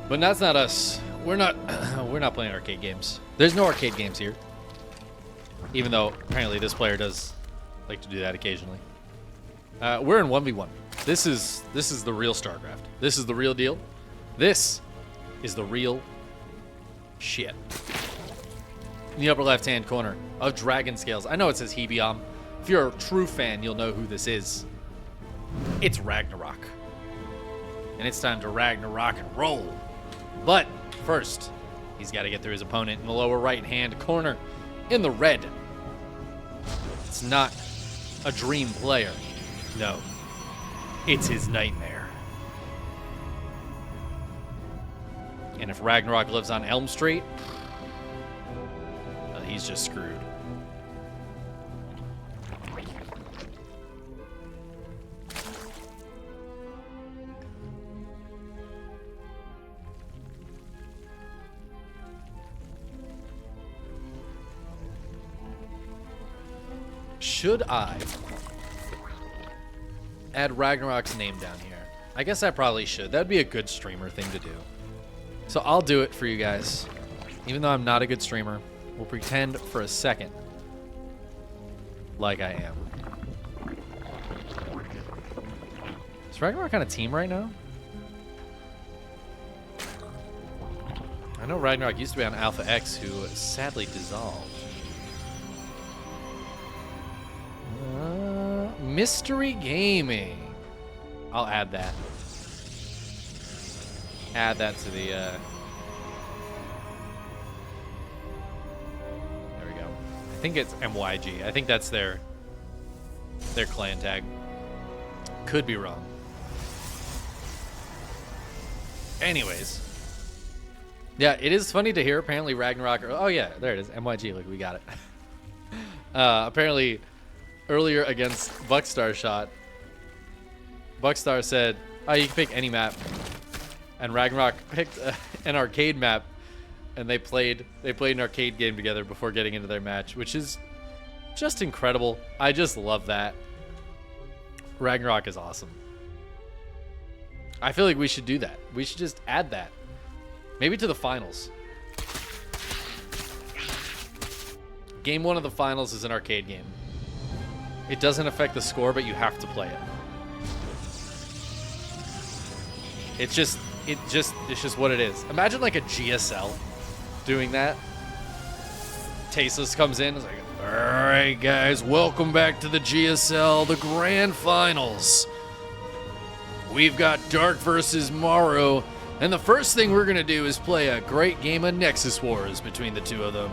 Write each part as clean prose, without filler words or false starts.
But that's not us. We're not we're not playing arcade games. There's no arcade games here. Even though apparently this player does like to do that occasionally. We're in 1v1. This is the real StarCraft. This is the real deal. This is the real shit. In the upper left-hand corner of Dragon Scales. I know it says Hebiom. If you're a true fan, you'll know who this is. It's RagnaroK. And it's time to RagnaroK and roll. But first, he's got to get through his opponent in the lower right-hand corner in the red. It's not a dream player. No. It's his NightMare. And if RagnaroK lives on Elm Street, well, he's just screwed. Should I add RagnaroK's name down here? I guess I probably should. That'd be a good streamer thing to do. So I'll do it for you guys. Even though I'm not a good streamer, we'll pretend for a second like I am. Is RagnaroK on a team right now? I know RagnaroK used to be on Alpha X, who sadly dissolved. Mystery Gaming. I'll add that. Add that to the, there we go. I think it's MYG. I think that's their clan tag. Could be wrong. Anyways. Yeah, it is funny to hear apparently RagnaroK, oh yeah, there it is, MYG, look, we got it. Apparently, earlier against Buckstar shot, Buckstar said, oh, you can pick any map. And RagnaroK picked an arcade map, and they played an arcade game together before getting into their match, which is just incredible. I just love that. RagnaroK is awesome. I feel like we should do that. We should just add that. Maybe to the finals. Game 1 of the finals is an arcade game. It doesn't affect the score, but you have to play it. It's just what it is. Imagine like a GSL doing that. Tasteless comes in, it's like, all right, guys, welcome back to the GSL, the grand finals. We've got Dark versus Morrow, and the first thing we're gonna do is play a great game of Nexus Wars between the two of them.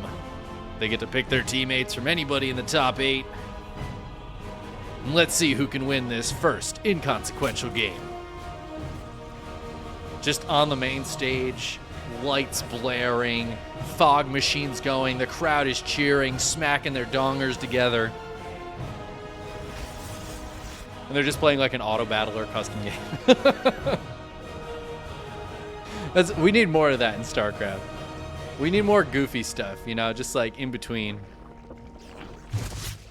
They get to pick their teammates from anybody in the top 8. And let's see who can win this first inconsequential game. Just on the main stage, lights blaring, fog machines going, the crowd is cheering, smacking their dongers together. And they're just playing like an auto battler custom game. We need more of that in StarCraft. We need more goofy stuff, you know, just like in between.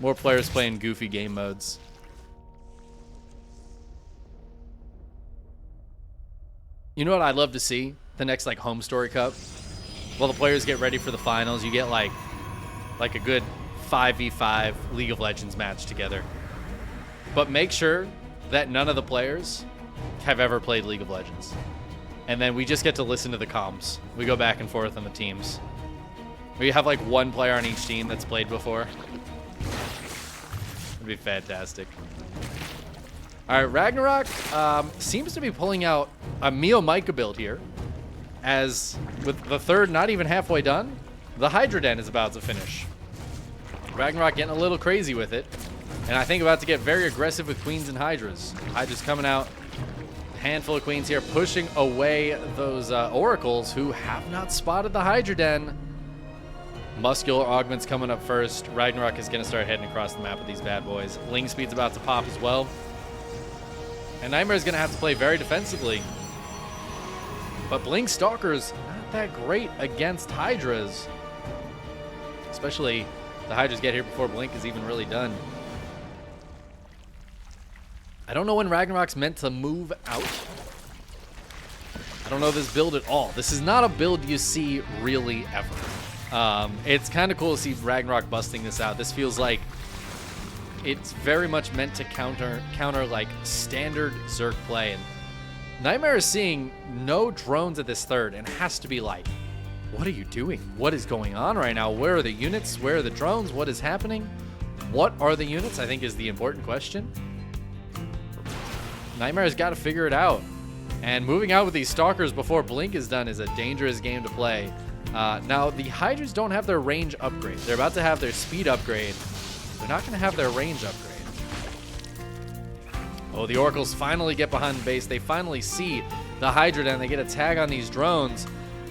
More players playing goofy game modes. You know what I'd love to see? The next like home story cup. While the players get ready for the finals, you get like a good 5v5 League of Legends match together. But make sure that none of the players have ever played League of Legends. And then we just get to listen to the comms. We go back and forth on the teams. We have like one player on each team that's played before. It'd be fantastic. All right, RagnaroK seems to be pulling out a Mio Micah build here. As with the third not even halfway done, the Hydra Den is about to finish. RagnaroK getting a little crazy with it. And I think about to get very aggressive with Queens and Hydras. Hydra's coming out. A handful of Queens here pushing away those Oracles who have not spotted the Hydra Den. Muscular Augment's coming up first. RagnaroK is going to start heading across the map with these bad boys. Ling Speed's about to pop as well. And NightMare is going to have to play very defensively. But Blink Stalker's not that great against Hydras. Especially the Hydras get here before Blink is even really done. I don't know when RagnaroK's meant to move out. I don't know this build at all. This is not a build you see really ever. It's kind of cool to see RagnaroK busting this out. This feels like it's very much meant to counter like standard Zerg play. And NightMare is seeing no drones at this third and has to be like, what are you doing? What is going on right now? Where are the units? Where are the drones? What is happening? What are the units? I think is the important question. NightMare's got to figure it out. And moving out with these Stalkers before Blink is done is a dangerous game to play. Now, the Hydras don't have their range upgrade. They're about to have their speed upgrade. They're not going to have their range upgrade. Oh, the Oracles finally get behind the base. They finally see the Hydra and they get a tag on these drones.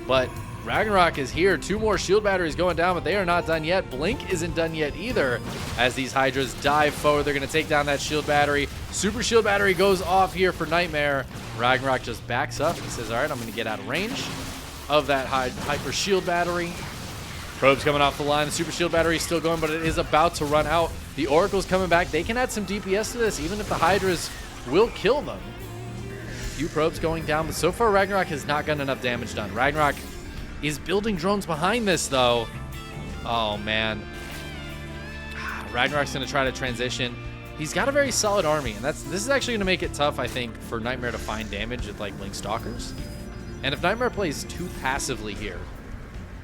But RagnaroK is here. 2 more shield batteries going down, but they are not done yet. Blink isn't done yet either. As these Hydras dive forward, they're going to take down that shield battery. Super shield battery goes off here for NightMare. RagnaroK just backs up and says, all right, I'm going to get out of range of that hyper shield battery. Probe's coming off the line. The super shield battery is still going, but it is about to run out. The Oracle's coming back. They can add some DPS to this, even if the Hydras will kill them. A few probes going down, but so far RagnaroK has not gotten enough damage done. RagnaroK is building drones behind this, though. Oh, man. RagnaroK's going to try to transition. He's got a very solid army, and this is actually going to make it tough, I think, for NightMare to find damage with, like, Blink Stalkers. And if NightMare plays too passively here,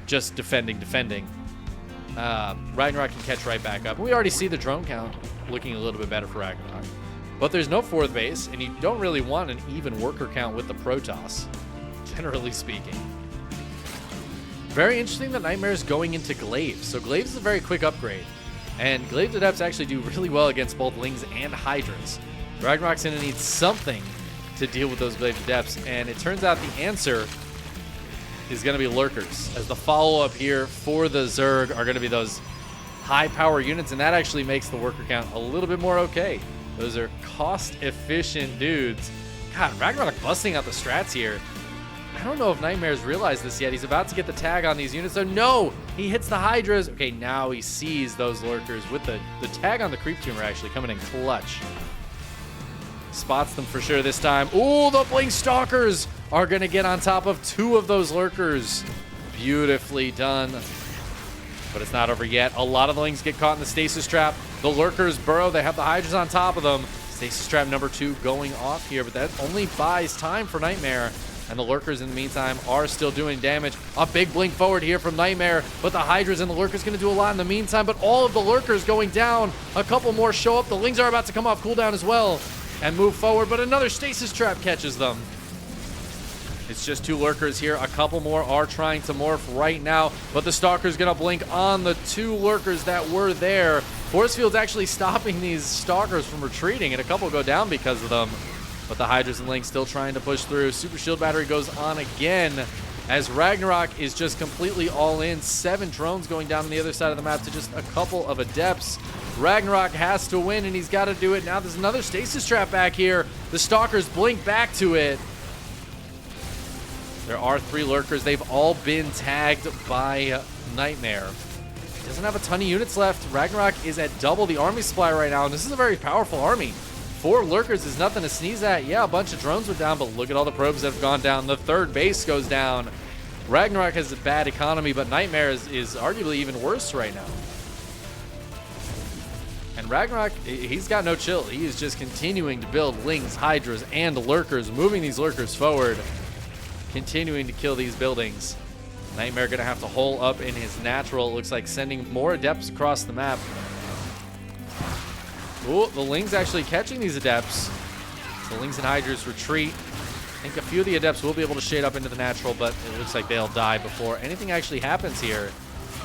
just defending, RagnaroK can catch right back up. We already see the drone count looking a little bit better for RagnaroK. But there's no 4th base, and you don't really want an even worker count with the Protoss, generally speaking. Very interesting that NightMare is going into Glaives. So Glaives is a very quick upgrade. And Glaives Adepts actually do really well against both Lings and Hydras. RagnaroK's going to need something to deal with those Glaives Adepts. And it turns out the answer is going to be Lurkers. As the follow-up here for the Zerg are going to be those high-power units. And that actually makes the worker count a little bit more okay. Those are cost-efficient dudes. God, RagnaroK busting out the strats here. I don't know if NightMare's realized this yet. He's about to get the tag on these units. So no, he hits the Hydras. Okay, now he sees those Lurkers with the tag on the creep tumor actually coming in clutch. Spots them for sure this time. Ooh, the Blink Stalkers are going to get on top of 2 of those Lurkers. Beautifully done. But it's not over yet. A lot of the Lings get caught in the stasis trap. The Lurkers burrow. They have the Hydras on top of them. Stasis trap number 2 going off here, but that only buys time for NightMare. And the Lurkers, in the meantime, are still doing damage. A big blink forward here from NightMare, but the Hydras and the Lurkers going to do a lot in the meantime. But all of the Lurkers going down. A couple more show up. The Lings are about to come off cooldown as well and move forward, but another stasis trap catches them. It's just 2 Lurkers here. A couple more are trying to morph right now, but the Stalker's going to blink on the 2 Lurkers that were there. Force Field's actually stopping these Stalkers from retreating, and a couple go down because of them. But the Hydras and Link still trying to push through. Super Shield Battery goes on again as RagnaroK is just completely all in. 7 drones going down on the other side of the map to just a couple of Adepts. RagnaroK has to win, and he's got to do it. Now there's another stasis trap back here. The Stalkers blink back to it. There are 3 Lurkers. They've all been tagged by NightMare. Doesn't have a ton of units left. RagnaroK is at double the army supply right now, and this is a very powerful army. 4 Lurkers is nothing to sneeze at. Yeah, a bunch of drones went down, but look at all the probes that have gone down. The 3rd base goes down. RagnaroK has a bad economy, but NightMare is arguably even worse right now. And RagnaroK, he's got no chill. He is just continuing to build Lings, Hydras, and Lurkers, moving these Lurkers forward, continuing to kill these buildings. NightMare going to have to hole up in his natural. It looks like sending more Adepts across the map. Ooh, the Lings actually catching these Adepts. The Lings and Hydras retreat. I think a few of the Adepts will be able to shade up into the natural, but it looks like they'll die before anything actually happens here.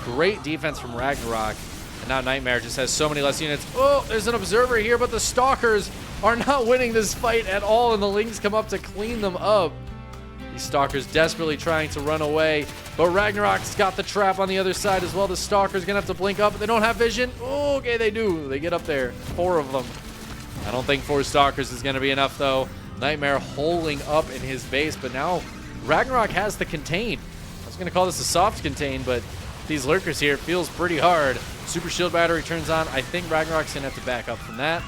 Great defense from RagnaroK. And now NightMare just has so many less units. Oh, there's an Observer here, but the Stalkers are not winning this fight at all, and the Lings come up to clean them up. These Stalkers desperately trying to run away, but RagnaroK's got the trap on the other side as well. The Stalker's gonna have to blink up, but they don't have vision. Oh, okay, they do. They get up there. 4 of them. I don't think 4 Stalkers is gonna be enough, though. NightMare holding up in his base, but now RagnaroK has the contain. I was gonna call this a soft contain, but these Lurkers here, it feels pretty hard. Super Shield Battery turns on. I think RagnaroK's gonna have to back up from that.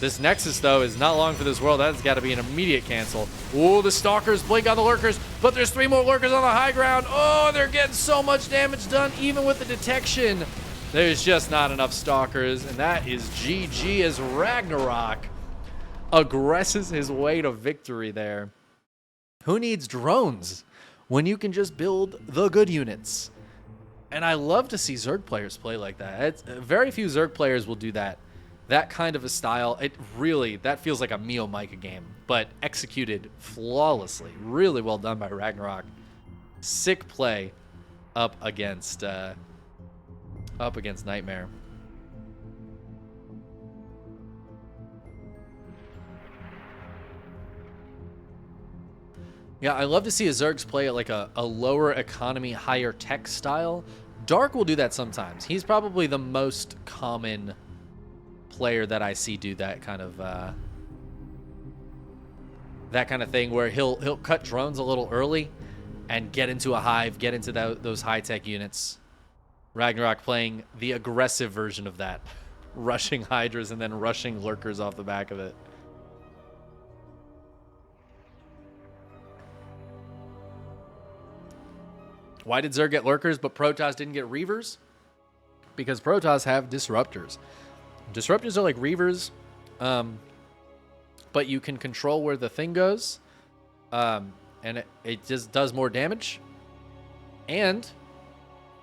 This Nexus, though, is not long for this world. That's got to be an immediate cancel. Oh, the Stalkers blink on the Lurkers, but there's 3 more Lurkers on the high ground. Oh, they're getting so much damage done, even with the detection. There's just not enough Stalkers, and that is GG as RagnaroK aggresses his way to victory there. Who needs drones when you can just build the good units? And I love to see Zerg players play like that. Very few Zerg players will do that. That kind of a style, that feels like a Mio Micah game, but executed flawlessly. Really well done by RagnaroK. Sick play up against NightMare. Yeah, I love to see a Zergs play at like a lower economy, higher tech style. Dark will do that sometimes. He's probably the most common player that I see do that kind of thing, where he'll cut drones a little early and get into a hive, get into those high tech units. RagnaroK playing the aggressive version of that, rushing Hydras and then rushing Lurkers off the back of it. Why did Zerg get Lurkers but Protoss didn't get Reavers? Because Protoss have Disruptors. Disruptors are like Reavers, but you can control where the thing goes, and it just does more damage, and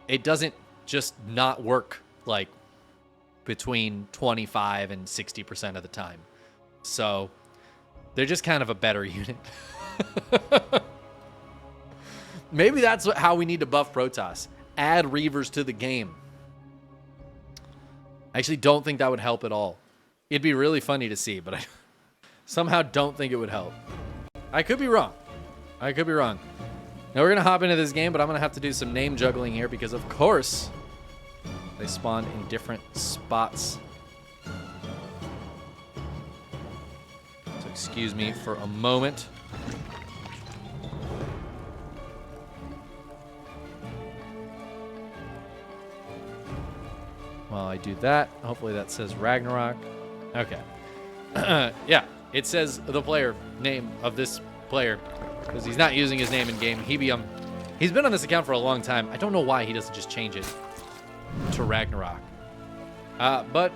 it doesn't just not work like between 25 and 60% of the time. So they're just kind of a better unit. Maybe that's how we need to buff Protoss. Add Reavers to the game. I actually don't think that would help at all. It'd be really funny to see, but I somehow don't think it would help. I could be wrong. Now we're going to hop into this game, but I'm going to have to do some name juggling here because, of course, they spawn in different spots. So excuse me for a moment. While I do that, hopefully that says RagnaroK. Okay. Yeah, it says the player name of this player because he's not using his name in game. He's been on this account for a long time. I don't know why he doesn't just change it to RagnaroK. But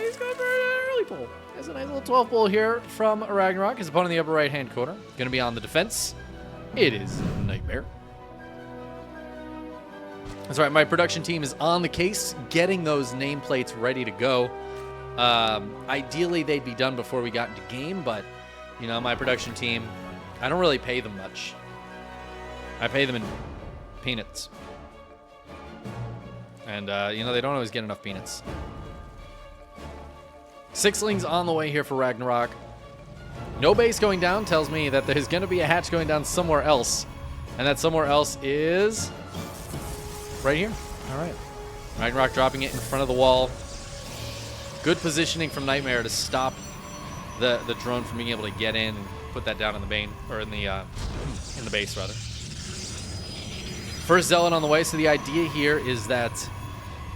he's going for an early pull. There's a nice little 12 pull here from RagnaroK. His opponent in the upper right-hand corner. Going to be on the defense. It is NightMare. That's right, my production team is on the case, getting those nameplates ready to go. Ideally, they'd be done before we got into game, but, you know, my production team, I don't really pay them much. I pay them in peanuts. And, you know, they don't always get enough peanuts. Sixlings on the way here for RagnaroK. No base going down tells me that there's going to be a hatch going down somewhere else. And that somewhere else is right here. All right. RagnaroK dropping it in front of the wall. Good positioning from NightMare to stop the drone from being able to get in and put that down in the main, or in the base rather. First Zealot on the way. So the idea here is that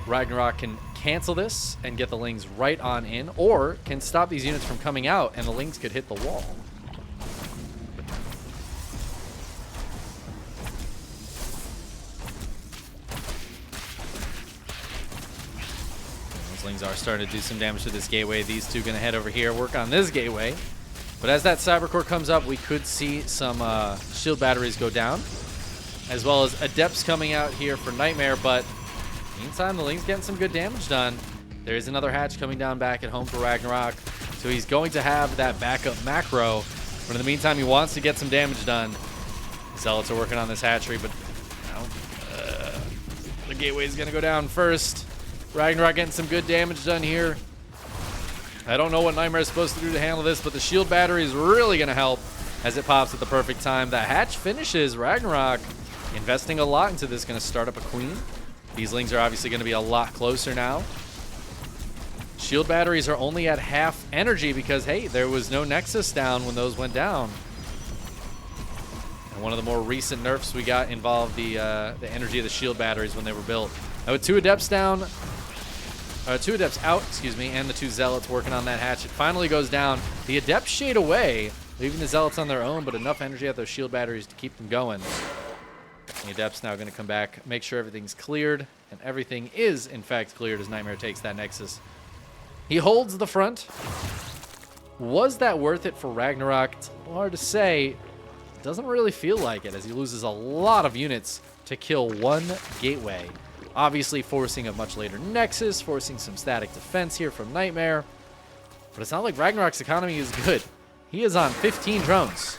RagnaroK can cancel this and get the Lings right on in, or can stop these units from coming out and the Lings could hit the wall. Those Lings are starting to do some damage to this gateway. These two going to head over here, work on this gateway. But as that Cybercore comes up, we could see some shield batteries go down, as well as Adepts coming out here for NightMare. But meantime, the Ling's getting some good damage done. There is another hatch coming down back at home for RagnaroK. So he's going to have that backup macro. But in the meantime, he wants to get some damage done. Zealots are working on this hatchery, but the gateway is going to go down first. RagnaroK getting some good damage done here. I don't know what NightMare is supposed to do to handle this, but the shield battery is really going to help as it pops at the perfect time. The hatch finishes. RagnaroK investing a lot into this, going to start up a queen. These Lings are obviously going to be a lot closer now. Shield batteries are only at half energy because, hey, there was no Nexus down when those went down. And one of the more recent nerfs we got involved the energy of the shield batteries when they were built. Now with two Adepts down, Two Adepts out, excuse me, and the two Zealots working on that hatchet. Finally goes down. The Adepts shade away, leaving the Zealots on their own, but enough energy at those shield batteries to keep them going. The Adepts now going to come back, make sure everything's cleared, and everything is, in fact, cleared as NightMare takes that Nexus. He holds the front. Was that worth it for RagnaroK? It's a little hard to say. Doesn't really feel like it, as he loses a lot of units to kill one gateway. Obviously forcing a much later Nexus, forcing some static defense here from NightMare. But it's not like RagnaroK's economy is good. He is on 15 drones.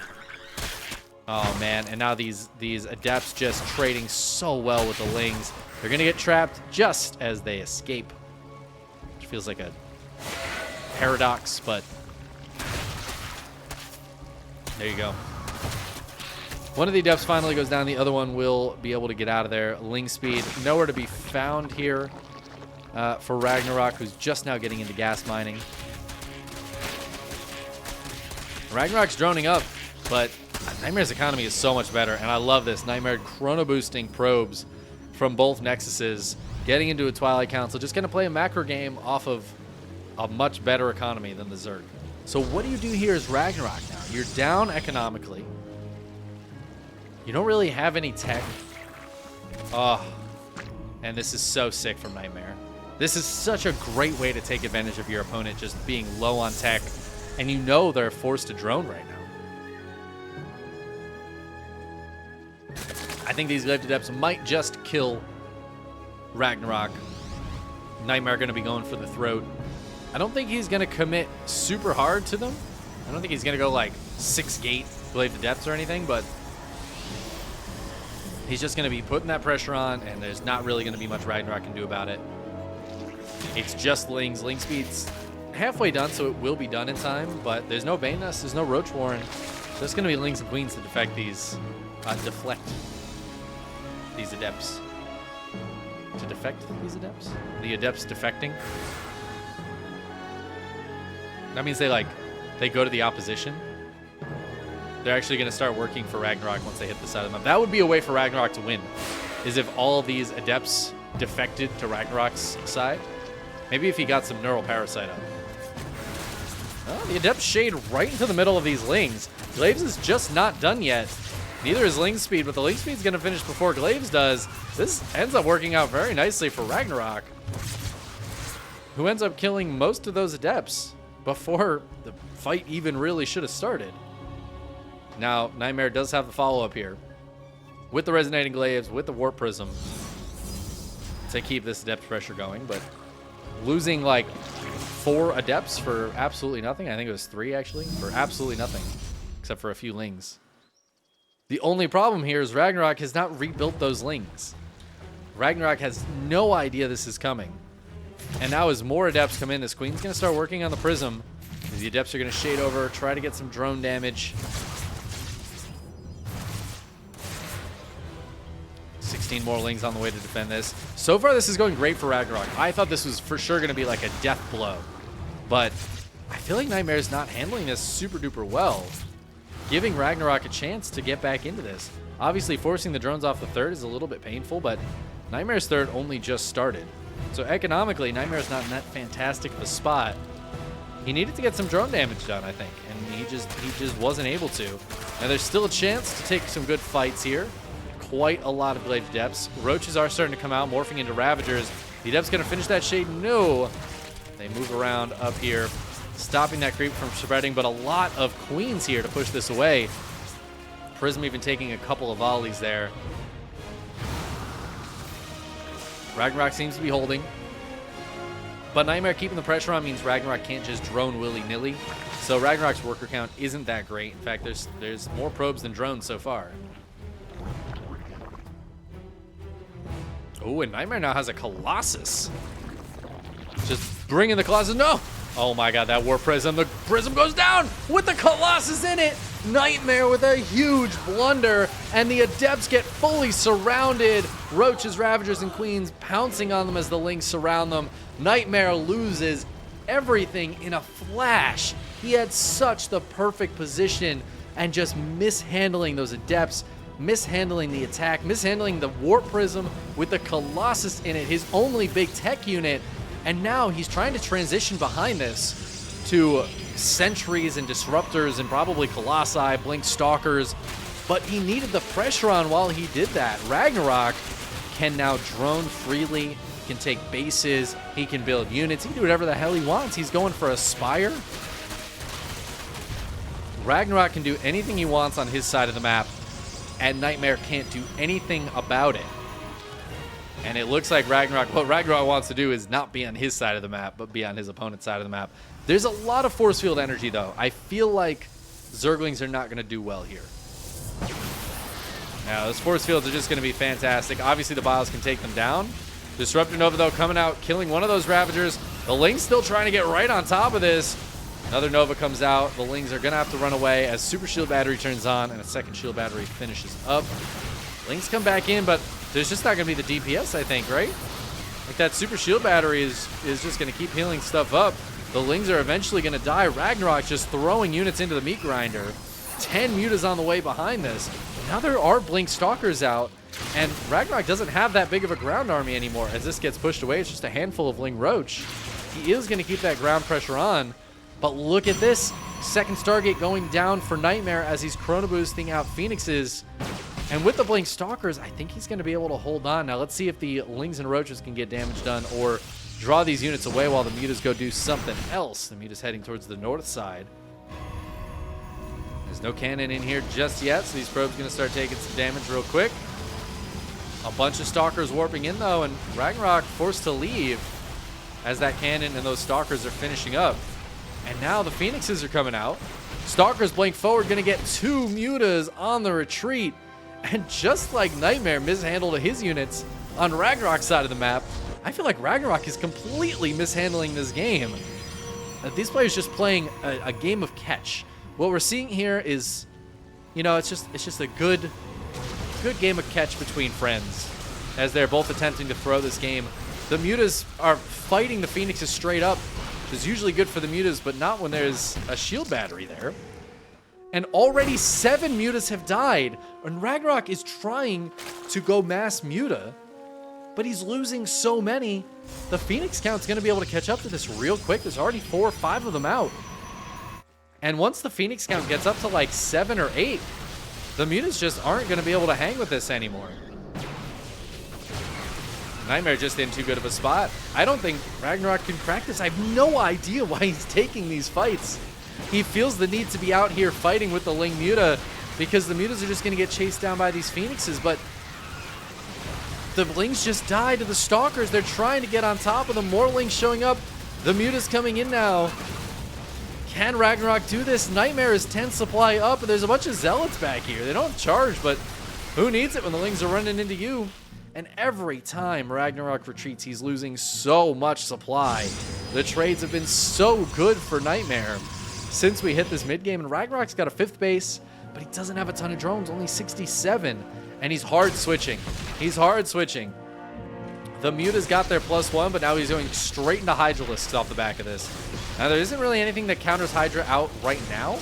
Oh, man. And now these Adepts just trading so well with the Lings. They're going to get trapped just as they escape. Which feels like a paradox, but there you go. One of the Adepts finally goes down. The other one will be able to get out of there. Ling speed nowhere to be found here for RagnaroK, who's just now getting into gas mining. RagnaroK's droning up, but NightMare's economy is so much better, and I love this. NightMare chrono boosting probes from both Nexuses, getting into a Twilight Council, just going to play a macro game off of a much better economy than the Zerg. So what do you do here as RagnaroK now? You're down economically. You don't really have any tech. Oh, and this is so sick from NightMare. This is such a great way to take advantage of your opponent just being low on tech, and you know they're forced to drone right now. I think these Glaive Adepts might just kill RagnaroK. NightMare going to be going for the throat. I don't think he's going to commit super hard to them. I don't think he's going to go like 6-gate Glaive Adepts or anything, but he's just going to be putting that pressure on, and there's not really going to be much RagnaroK can do about it. It's just Lings. Ling speed's halfway done, so it will be done in time, but there's no Bane Nest, there's no Roach Warren. So it's going to be Lings and Queens to deflect these Adepts. To defect these Adepts? The Adepts defecting? That means they go to the opposition. They're actually going to start working for RagnaroK once they hit the side of the map. That would be a way for RagnaroK to win, is if all these Adepts defected to RagnaroK's side. Maybe if he got some Neural Parasite up. Oh, the Adepts shade right into the middle of these Lings. Glaives is just not done yet. Neither is Ling speed, but the Ling speed's going to finish before Glaives does. This ends up working out very nicely for RagnaroK, who ends up killing most of those Adepts before the fight even really should have started. Now, NightMare does have the follow-up here with the Resonating Glaives, with the Warp Prism to keep this Adept pressure going, but losing like 4 Adepts for absolutely nothing. I think it was 3, actually, for absolutely nothing, except for a few Lings. The only problem here is RagnaroK has not rebuilt those Lings. RagnaroK has no idea this is coming. And now as more Adepts come in, this Queen's going to start working on the Prism. As the Adepts are going to shade over, try to get some drone damage. 16 more Lings on the way to defend this. So far, this is going great for RagnaroK. I thought this was for sure going to be like a death blow. But I feel like NightMare's not handling this super duper well, giving RagnaroK a chance to get back into this. Obviously, forcing the drones off the third is a little bit painful, but NightMare's third only just started. So economically, NightMare's not in that fantastic of a spot. He needed to get some drone damage done, I think, and he just wasn't able to. Now there's still a chance to take some good fights here. Quite a lot of Glaive Adepts. Roaches are starting to come out, morphing into Ravagers. The Adepts gonna finish that shade? No. They move around up here, stopping that creep from spreading, but a lot of Queens here to push this away. Prism even taking a couple of volleys there. RagnaroK seems to be holding, but NightMare keeping the pressure on means RagnaroK can't just drone willy-nilly. So RagnaroK's worker count isn't that great. In fact, there's more probes than drones so far. Oh, and NightMare now has a Colossus. Just bringing the Colossus. No! Oh my god, that War Prism. The Prism goes down with the Colossus in it. NightMare with a huge blunder, and the Adepts get fully surrounded. Roaches, Ravagers, and Queens pouncing on them as the Lings surround them. NightMare loses everything in a flash. He had such the perfect position, and just mishandling those Adepts, mishandling the attack, mishandling the Warp Prism with the Colossus in it, his only big tech unit. And now he's trying to transition behind this to sentries and disruptors and probably Colossi, Blink Stalkers, but he needed the pressure on while he did that. RagnaroK can now drone freely, can take bases, he can build units, he can do whatever the hell he wants. He's going for a Spire. RagnaroK can do anything he wants on his side of the map, and NightMare can't do anything about it. And it looks like what RagnaroK wants to do is not be on his side of the map, but be on his opponent's side of the map. There's a lot of force field energy, though. I feel like Zerglings are not going to do well here. Now, those force fields are just going to be fantastic. Obviously, the Biles can take them down. Disruptor Nova, though, coming out, killing one of those Ravagers. The Ling's still trying to get right on top of this. Another Nova comes out. The Lings are going to have to run away as Super Shield Battery turns on and a second Shield Battery finishes up. Lings come back in, but there's just not going to be the DPS, I think, right? Like, that Super Shield Battery is just going to keep healing stuff up. The Lings are eventually going to die. RagnaroK just throwing units into the meat grinder. 10 mutas on the way behind this. Now there are Blink Stalkers out, and RagnaroK doesn't have that big of a ground army anymore. As this gets pushed away, it's just a handful of Ling Roach. He is going to keep that ground pressure on, but look at this. Second Stargate going down for NightMare as he's Chrono Boosting out Phoenixes. And with the Blink Stalkers, I think he's going to be able to hold on. Now let's see if the Lings and Roaches can get damage done or draw these units away while the mutas go do something else. The muta's heading towards the north side. There's no cannon in here just yet, so these probes going to start taking some damage real quick. A bunch of Stalkers warping in, though, and RagnaroK forced to leave as that cannon and those Stalkers are finishing up. And now the Phoenixes are coming out. Stalkers blink forward, going to get 2 mutas on the retreat. And just like NightMare mishandled his units on RagnaroK's side of the map, I feel like RagnaroK is completely mishandling this game. These players just playing a game of catch. What we're seeing here is, you know, it's just a good game of catch between friends as they're both attempting to throw this game. The mutas are fighting the Phoenixes straight up, which is usually good for the mutas, but not when there's a shield battery there. And already 7 mutas have died, and RagnaroK is trying to go mass muta, but he's losing so many. The Phoenix count's going to be able to catch up to this real quick. There's already 4 or 5 of them out. And once the Phoenix count gets up to like 7 or 8, the mutas just aren't going to be able to hang with this anymore. NightMare just in too good of a spot. I don't think RagnaroK can crack this. I have no idea why he's taking these fights. He feels the need to be out here fighting with the Ling Muta because the mutas are just going to get chased down by these Phoenixes, but the Lings just died to the Stalkers. They're trying to get on top of them. More Lings showing up. The muta's coming in now. Can RagnaroK do this? NightMare is 10 supply up, and there's a bunch of Zealots back here. They don't charge, but who needs it when the Lings are running into you? And every time RagnaroK retreats, he's losing so much supply. The trades have been so good for NightMare since we hit this mid-game, and RagnaroK's got a 5th base, but he doesn't have a ton of drones, only 67, and he's hard switching. He's hard switching. The muta's got their +1, but now he's going straight into Hydralisks off the back of this. Now, there isn't really anything that counters Hydra out right now,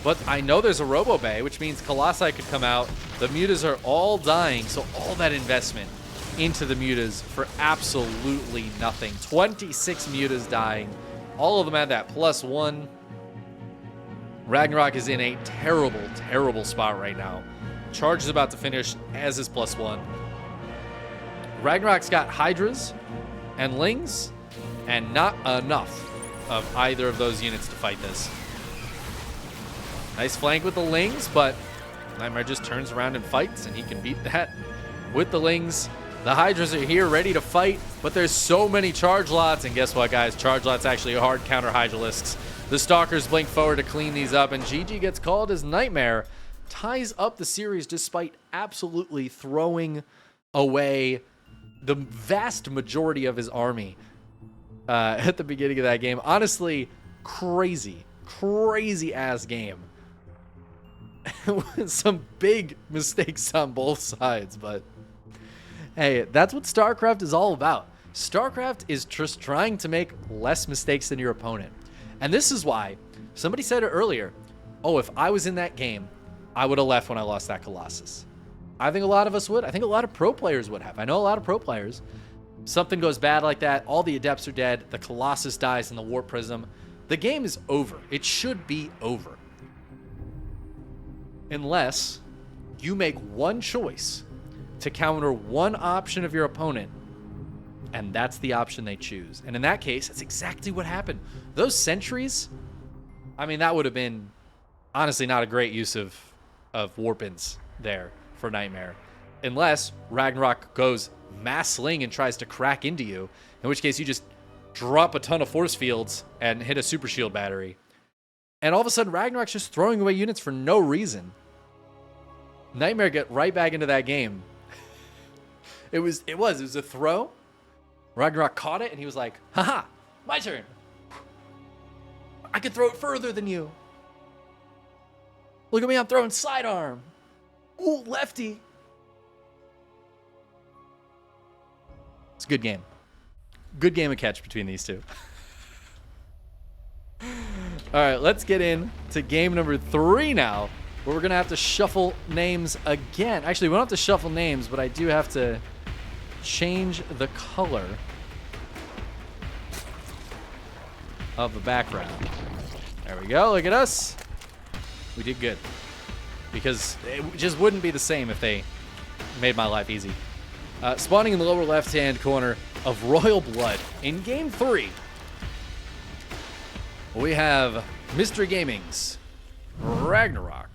but I know there's a Robo Bay, which means Colossi could come out. The mutas are all dying, so all that investment into the mutas for absolutely nothing. 26 mutas dying. All of them had that +1. RagnaroK is in a terrible, terrible spot right now. Charge is about to finish as his +1. RagnaroK's got Hydras and Lings, and not enough of either of those units to fight this. Nice flank with the Lings, but NightMare just turns around and fights, and he can beat that with the Lings. The Hydras are here ready to fight, but there's so many charge lots, and guess what, guys? Charge lots actually hard counter Hydralisks. The Stalkers blink forward to clean these up, and GG gets called as NightMare ties up the series despite absolutely throwing away the vast majority of his army at the beginning of that game. Honestly, crazy ass game. Some big mistakes on both sides, but hey, that's what StarCraft is all about. StarCraft is just trying to make less mistakes than your opponent. And this is why somebody said it earlier, oh, if I was in that game, I would have left when I lost that Colossus. I think a lot of us would. I think a lot of pro players would have. I know a lot of pro players Something goes bad like that, all the Adepts are dead, the Colossus dies in the Warp Prism. The game is over. It should be over. Unless you make one choice to counter one option of your opponent, and that's the option they choose. And in that case, that's exactly what happened. Those sentries, I mean, that would have been honestly not a great use of Warpins there for NightMare. Unless RagnaroK goes mass sling and tries to crack into you, in which case you just drop a ton of force fields and hit a super shield battery. And all of a sudden, RagnaroK's just throwing away units for no reason. NightMare get right back into that game. It was a throw. RagnaroK caught it, and he was like, haha, my turn. I can throw it further than you. Look at me, I'm throwing sidearm. Ooh, lefty. It's a good game. Good game of catch between these two. All right, let's get into game number 3 now, where we're going to have to shuffle names again. Actually, we don't have to shuffle names, but I do have to change the color of the background. There we go. Look at us. We did good. Because it just wouldn't be the same if they made my life easy. Spawning in the lower left-hand corner of Royal Blood in Game 3, we have Mystery Gaming's RagnaroK.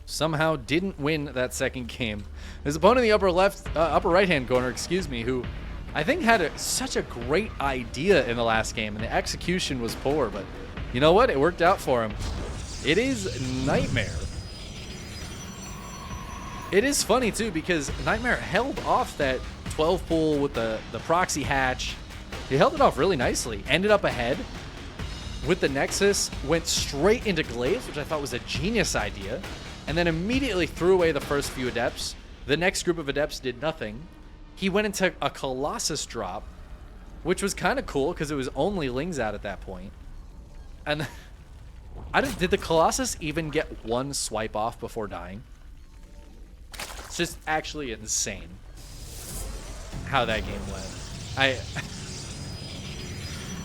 Somehow didn't win that second game. His opponent in the upper right-hand corner, who I think had such a great idea in the last game, and the execution was poor, but you know what? It worked out for him. It is NightMare. It is funny, too, because NightMare held off that 12 pull with the proxy hatch. He held it off really nicely. Ended up ahead with the Nexus. Went straight into Glaives, which I thought was a genius idea. And then immediately threw away the first few Adepts. The next group of Adepts did nothing. He went into a Colossus drop, which was kind of cool because it was only Lings out at that point. And did the Colossus even get one swipe off before dying? It's just actually insane how that game went.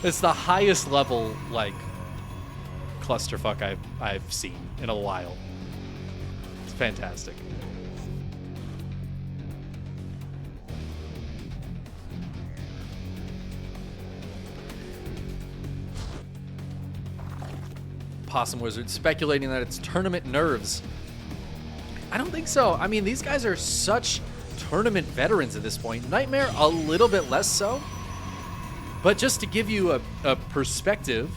It's the highest level, like, clusterfuck I've seen in a while. It's fantastic. Possum Wizard speculating that it's tournament nerves. I don't think so. I mean, these guys are such tournament veterans at this point. NightMare, a little bit less so. But just to give you a perspective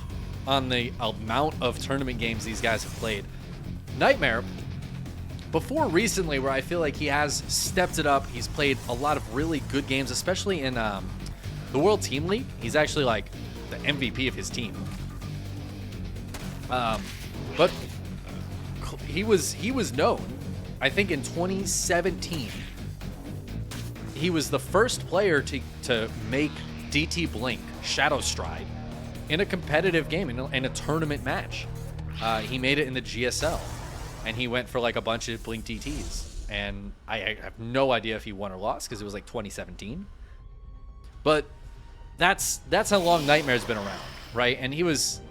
on the amount of tournament games these guys have played, NightMare, before recently, where I feel like he has stepped it up, he's played a lot of really good games, especially in the World Team League. He's actually like the MVP of his team. But he was known, I think in 2017, he was the first player to make DT Blink Shadow Stride in a competitive game, in a tournament match. He made it in the GSL, and he went for like a bunch of Blink DTs. And I have no idea if he won or lost because it was like 2017. But that's how long NightMare's been around, right? And he was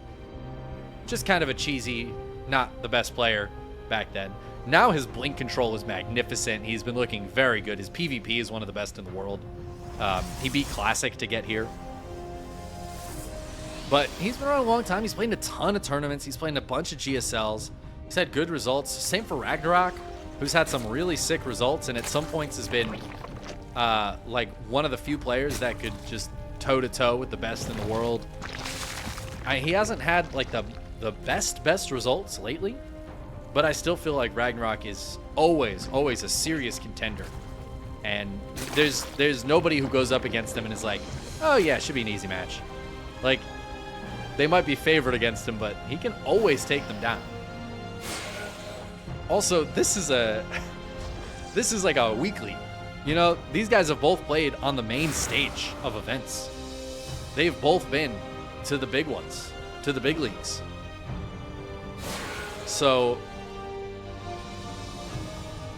just kind of a cheesy, not the best player back then. Now his Blink control is magnificent. He's been looking very good. His PvP is one of the best in the world. He beat Classic to get here. But he's been around a long time. He's played in a ton of tournaments. He's played in a bunch of GSLs. He's had good results. Same for RagnaroK, who's had some really sick results, and at some points has been like one of the few players that could just toe-to-toe with the best in the world. He hasn't had like the best results lately, but I still feel like RagnaroK is always a serious contender. And there's nobody who goes up against him and is like, oh yeah, it should be an easy match. Like, they might be favored against him, but he can always take them down. Also, this is like a weekly. You know, these guys have both played on the main stage of events. They've both been to the big ones, to the big leagues. So,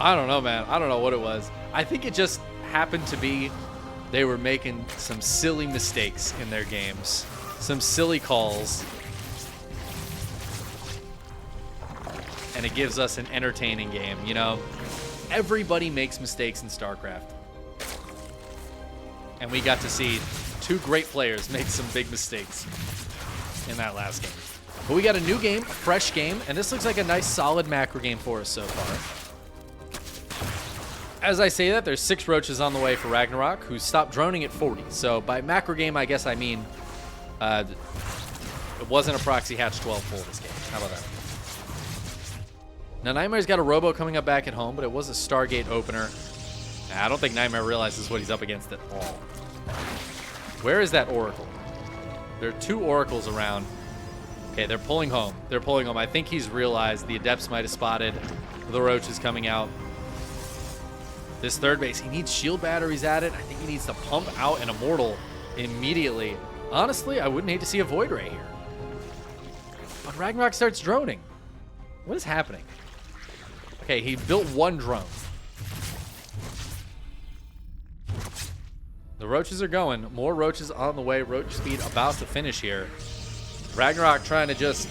I don't know, man. I don't know what it was. I think it just happened to be they were making some silly mistakes in their games. Some silly calls. And it gives us an entertaining game, you know? Everybody makes mistakes in StarCraft. And we got to see two great players make some big mistakes in that last game. But we got a new game, a fresh game, and this looks like a nice solid macro game for us so far. As I say that, there's 6 roaches on the way for RagnaroK, who stopped droning at 40. So by macro game, I guess I mean it wasn't a proxy hatch 12 full this game. How about that? Now, NightMare's got a robo coming up back at home, but it was a Stargate opener. I don't think NightMare realizes what he's up against at all. Where is that Oracle? There are 2 Oracles around. Okay, they're pulling home. They're pulling home. I think he's realized the Adepts might have spotted the roaches coming out. This third base, he needs shield batteries at it. I think he needs to pump out an Immortal immediately. Honestly, I wouldn't hate to see a Void Ray here. But RagnaroK starts droning. What is happening? Okay, he built 1 drone. The roaches are going. More roaches on the way. Roach speed about to finish here. RagnaroK trying to just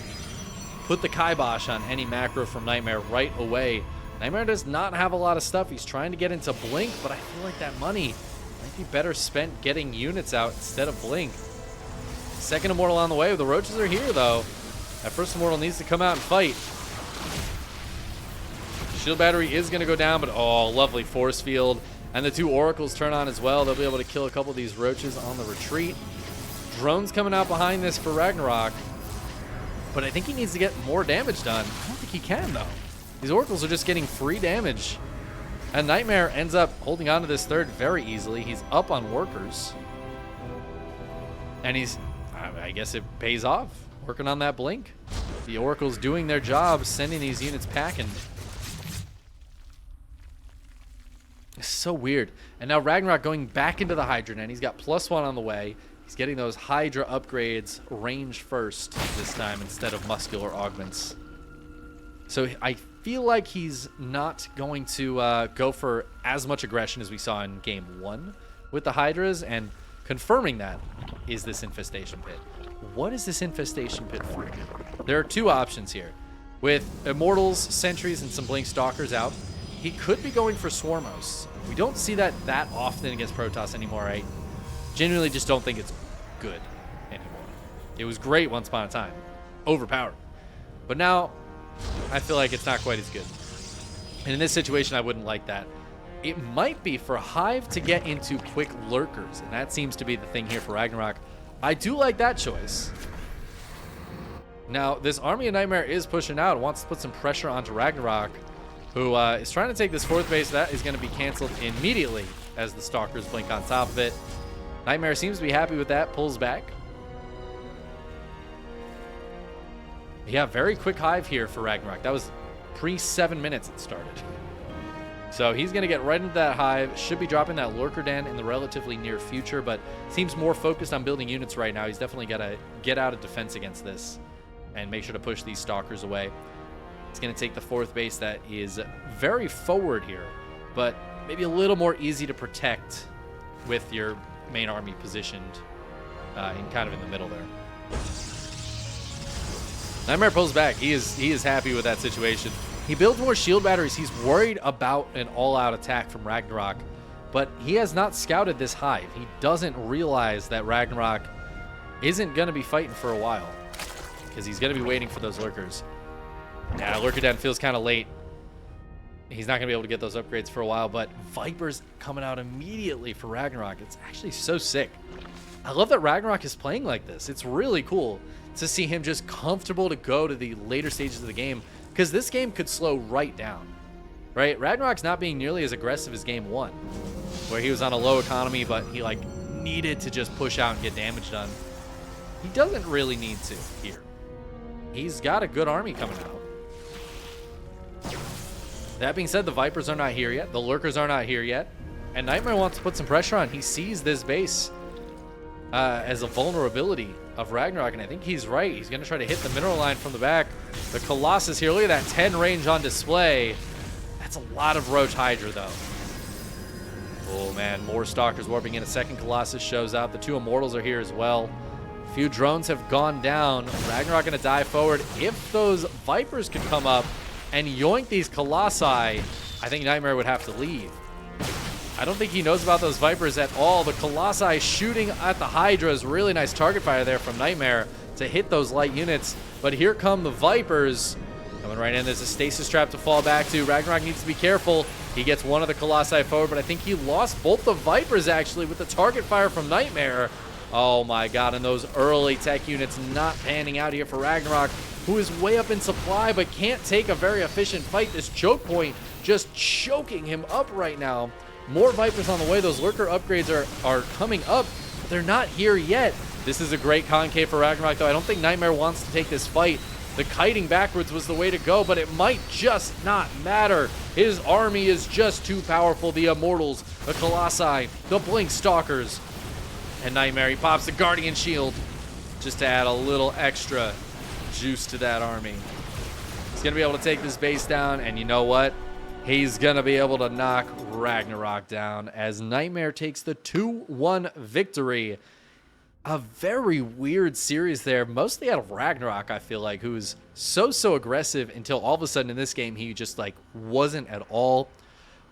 put the kibosh on any macro from NightMare right away. NightMare does not have a lot of stuff. He's trying to get into Blink, but I feel like that money might be better spent getting units out instead of Blink. Second Immortal on the way. The roaches are here, though. That first Immortal needs to come out and fight. Shield battery is going to go down, but oh, lovely force field. And the 2 Oracles turn on as well. They'll be able to kill a couple of these roaches on the retreat. Drones coming out behind this for RagnaroK. But I think he needs to get more damage done. I don't think he can, though. These Oracles are just getting free damage. And NightMare ends up holding on to this third very easily. He's up on workers. And he's, I guess it pays off, working on that Blink. The Oracle's doing their job, sending these units packing. It's so weird. And now RagnaroK going back into the Hydra, and he's got +1 on the way. He's getting those Hydra upgrades range first this time instead of muscular augments. So I feel like he's not going to go for as much aggression as we saw in game 1 with the Hydras, and confirming that is this Infestation Pit. What is this Infestation Pit for? There are 2 options here. With Immortals, Sentries, and some Blink Stalkers out, he could be going for Swarmos. We don't see that often against Protoss anymore. I genuinely just don't think it's good anymore. It was great once upon a time. Overpowered. But now, I feel like it's not quite as good. And in this situation, I wouldn't like that. It might be for Hive to get into quick lurkers, and that seems to be the thing here for RagnaroK. I do like that choice. Now, this army of NightMare is pushing out and wants to put some pressure onto RagnaroK, who is trying to take this 4th base. That is going to be canceled immediately as the Stalkers blink on top of it. NightMare seems to be happy with that, pulls back. Yeah, very quick Hive here for RagnaroK. That was pre-7 minutes it started. So he's going to get right into that Hive. Should be dropping that Lurker Den in the relatively near future, but seems more focused on building units right now. He's definitely got to get out of defense against this and make sure to push these Stalkers away. It's going to take the 4th base that is very forward here, but maybe a little more easy to protect with your main army positioned in kind of in the middle there. NightMare pulls back. He is happy with that situation. He builds more shield batteries. He's worried about an all-out attack from RagnaroK, but he has not scouted this Hive. He doesn't realize that RagnaroK isn't going to be fighting for a while because he's going to be waiting for those lurkers. Yeah, Lurker Den feels kind of late. He's not going to be able to get those upgrades for a while, but Viper's coming out immediately for RagnaroK. It's actually so sick. I love that RagnaroK is playing like this. It's really cool to see him just comfortable to go to the later stages of the game, because this game could slow right down, right? RagnaroK's not being nearly as aggressive as game 1, where he was on a low economy, but he like needed to just push out and get damage done. He doesn't really need to here. He's got a good army coming out. That being said, the Vipers are not here yet. The Lurkers are not here yet. And NightMare wants to put some pressure on. He sees this base as a vulnerability of RagnaroK, and I think he's right. He's going to try to hit the mineral line from the back. The Colossus here. Look at that 10 range on display. That's a lot of Roach Hydra, though. Oh, man, more Stalkers warping in. A second Colossus shows up. The 2 Immortals are here as well. A few drones have gone down. RagnaroK going to dive forward. If those Vipers could come up and yoink these Colossi, I think NightMare would have to leave. I don't think he knows about those Vipers at all. The Colossi shooting at the Hydras. Really nice target fire there from NightMare to hit those light units. But here come the Vipers. Coming right in, there's a stasis trap to fall back to. RagnaroK needs to be careful. He gets one of the Colossi forward, but I think he lost both the Vipers, actually, with the target fire from NightMare. Oh, my God, and those early tech units not panning out here for RagnaroK, who is way up in supply, but can't take a very efficient fight. This choke point just choking him up right now. More Vipers on the way. Those Lurker upgrades are coming up, but they're not here yet. This is a great concave for RagnaroK, though. I don't think NightMare wants to take this fight. The kiting backwards was the way to go, but it might just not matter. His army is just too powerful. The Immortals, the Colossi, the Blink Stalkers. And NightMare, he pops the Guardian Shield just to add a little extra juice to that army. He's going to be able to take this base down, and you know what? He's going to be able to knock RagnaroK down as NightMare takes the 2-1 victory. A very weird series there, mostly out of RagnaroK, I feel like, who's so aggressive until all of a sudden in this game he just like wasn't at all.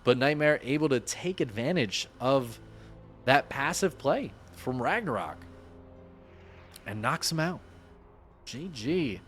But NightMare able to take advantage of that passive play from RagnaroK and knocks him out. GG.